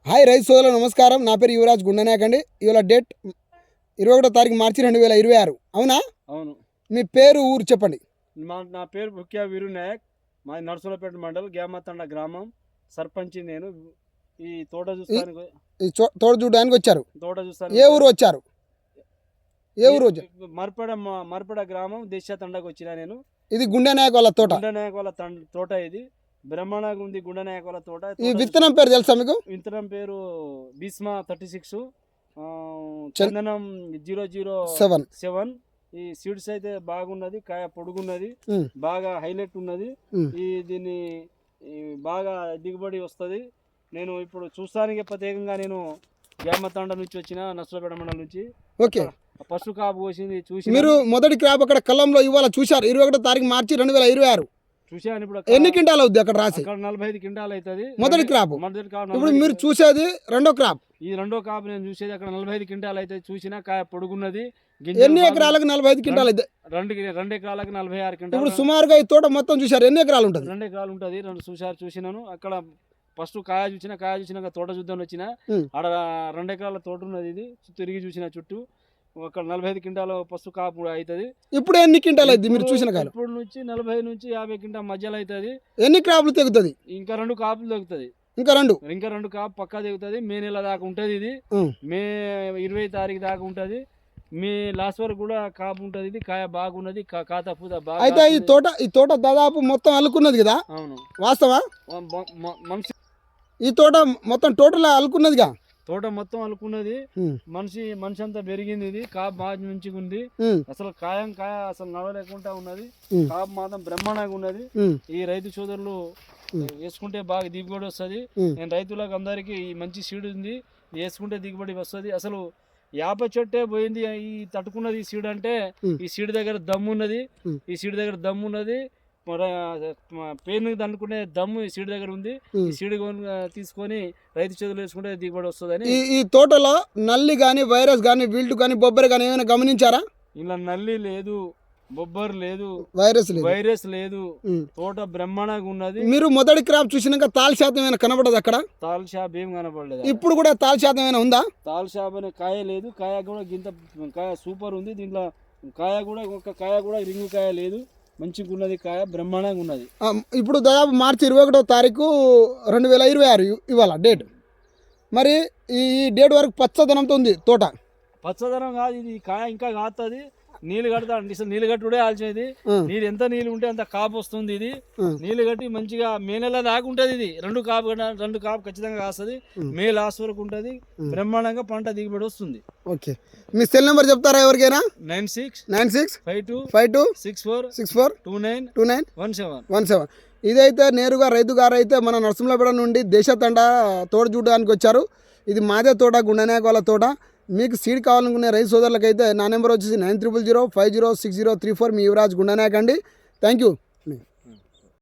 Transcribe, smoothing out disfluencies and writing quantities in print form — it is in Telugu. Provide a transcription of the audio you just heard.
హాయ్ రైతు సోదరులు నమస్కారం. నా పేరు యువరాజ్ గుండనాయక్ అండి. ఇవాళ డేట్ 21వ తారీఖు మార్చి 2026. అవునా? అవును. మీ పేరు ఊరు చెప్పండి. నా పేరు ముఖ్య వీరు నాయక్. మాది నర్సులపేట మండలం గేమతండ గ్రామం సర్పంచి. నేను ఈ తోట చూస్తానికి తోట చూడడానికి వచ్చారు. తోట చూస్తాను. ఏ ఊరు వచ్చారు? ఏ ఊరు వచ్చారు? మర్పడ గ్రామం దేశతండకు వచ్చిన నేను. ఇది గుండనాయక్ వాళ్ళ తోట. గుండనాయక్ వాళ్ళ తోట ఇది. బ్రహ్మణంగా ఉంది గుండనాయక్ వాళ్ళ తోట. ఈ విత్తనం పేరు తెలుసా మీకు? విత్తనం పేరు భీస్మా 36 చందనం 007. ఈ సీడ్స్ అయితే బాగున్నది, కాయ పొడుగున్నది, బాగా హైలైట్ ఉన్నది. దీన్ని బాగా దిగుబడి వస్తుంది. నేను ఇప్పుడు చూస్తానికి ప్రత్యేకంగా నేను గ్యామతండ నుంచి వచ్చిన, నర్సులపేట మండలం నుంచి. ఓకే. పశు కాపు పోసింది చూసి మీరు మొదటి క్రాప్ అక్కడ కళ్ళంలో ఇవాళ చూశారు. 21వ తారీఖు మార్చి 2026 చూసాను. ఇప్పుడు ఎన్ని క్వింటాలు అవుద్ది అక్కడ రాసి? 45 క్వింటాలు అవుతుంది మొదటి క్రాప్. ఇప్పుడు మీరు చూసేది రెండో క్రాప్. ఈ రెండో క్రాప్ నేను చూసేది అక్కడ 45 క్వింటాలు అయితే చూసినా. కాయ పొడుగున్నది. ఎన్ని ఎకరాలకు 45 క్వింటాలు అయితే? 2 ఎకరాలకు 46 క్వింటాలు. ఇప్పుడు సుమారుగా ఈ తోట మొత్తం చూసారు, ఎన్ని ఎకరాలు ఉంటుంది? 2 ఎకరాలు ఉంటుంది. చూసినాను. అక్కడ ఫస్ట్ కాయ చూసినాక తోట చూద్దాం వచ్చిన. ఆడ 2 ఎకరాల తోట ఉన్నది. ఇది తిరిగి చూసిన చుట్టూ. ఒక 45 క్వింటాలు పసుపు కాపు అవుతుంది. ఇప్పుడు ఎన్ని క్వింటాలు అవుతుంది మీరు చూసిన కాలం? ఇప్పుడు నుంచి 40 నుంచి 50 క్వింటాల మధ్యలో అవుతుంది. ఎన్ని క్రాప్లు తెగుతుంది? ఇంకా 2 కాపులు తెగుతుంది. ఇంకా రెండు కాపు పక్కా తెగుతుంది. మే నెల దాకా ఉంటుంది. ఇది మే 20 తారీఖు దాకా ఉంటుంది. మే లాస్ట్ వరకు కూడా కాపు ఉంటుంది. ఇది కాయ బాగున్నది, కాత పూత బాగా. అయితే ఈ తోట దాదాపు మొత్తం అల్లుకున్నది కదా? అవును. వాస్తవా? ఈ తోట మొత్తం టోటల్ అల్లుకున్నదిగా? తోట మొత్తం అలుకున్నది. మనిషి అంతా పెరిగింది. ఇది కాపు బాగా మంచిగా ఉంది. అసలు కాయ అసలు నడవలేకుండా ఉన్నది. కాపు మాత్రం బ్రహ్మాండంగా ఉన్నది. ఈ రైతు సోదరులు వేసుకుంటే బాగా దిగుబడి వస్తుంది. నేను రైతులకు అందరికి ఈ మంచి సీడ్ ఉంది, వేసుకుంటే దిగుబడి వస్తుంది. అసలు యాప చెట్టే పోయింది ఈ తట్టుకున్నది. ఈ సీడ్ అంటే ఈ సీడ్ దగ్గర దమ్మున్నది. పేరు దండుకునే దమ్ము ఈ సీడ్ దగ్గర ఉంది. ఈ సీడ్ తీసుకొని రైతు చేతులు వేసుకుంటే దిగుబడి వస్తుందని. ఈ తోటలో నల్లి గాని, వైరస్ గాని, విల్టు గాని, బొబ్బరి గాని ఏమైనా గమనించారా? ఇలా నల్లి లేదు, బొబ్బరు లేదు, వైరస్ లేదు. తోట బ్రహ్మాండంగా ఉన్నది. మీరు మొదటి క్రాప్ చూసినాక తాల్ శాతం ఏమైనా కనబడదు అక్కడ? తాల్ షాప్ ఏం కనబడలేదు. ఇప్పుడు కూడా తాల్ శాతం ఏమైనా ఉందా? తాల్ షాప్ అనే కాయ లేదు. కాయ కూడా గింత కాయ సూపర్ ఉంది. దీంట్లో కాయ కూడా రింగు కాయ లేదు. మంచిగా ఉన్నది. కాయ బ్రహ్మాండంగా ఉన్నది. ఇప్పుడు దాదాపు మార్చి 21వ తారీఖు 2026 ఇవాళ డేట్. మరి ఈ డేట్ వరకు పచ్చదనంతో ఉంది తోట. పచ్చదనం కాదు, ఇది కాయ ఇంకా కాస్తుంది. నీళ్ళు కడతాడు. నీళ్ళు కట్టుడే ఆల్చేది. నీళ్ళు ఎంత నీళ్ళు ఉంటే అంత కాపు వస్తుంది. ఇది నీళ్ళు కట్టి మంచిగా మే నెల దాకా ఉంటుంది. ఇది 2 కాపు ఖచ్చితంగా కాస్తుంది. మే లాస్ట్ వరకు ఉంటుంది. బ్రహ్మాండంగా పంట దిగుబడి వస్తుంది. ఓకే. మీ సెల్ నెంబర్ చెప్తారా ఎవరికైనా? 965264292917. ఇదైతే నేరుగా రైతు గారు అయితే మన నరసింహపేట నుండి దేశతండ తోట చూడడానికి వచ్చారు. ఇది మాదే తోట, గుండనాయక్ వాళ్ళ తోట. మీకు సీడ్ కావాలనుకునే రైతు సోదరులకైతే నా నెంబర్ వచ్చేసి 9000506034. మీ యువరాజ్ గుండనాయక్ అండి. Thank you.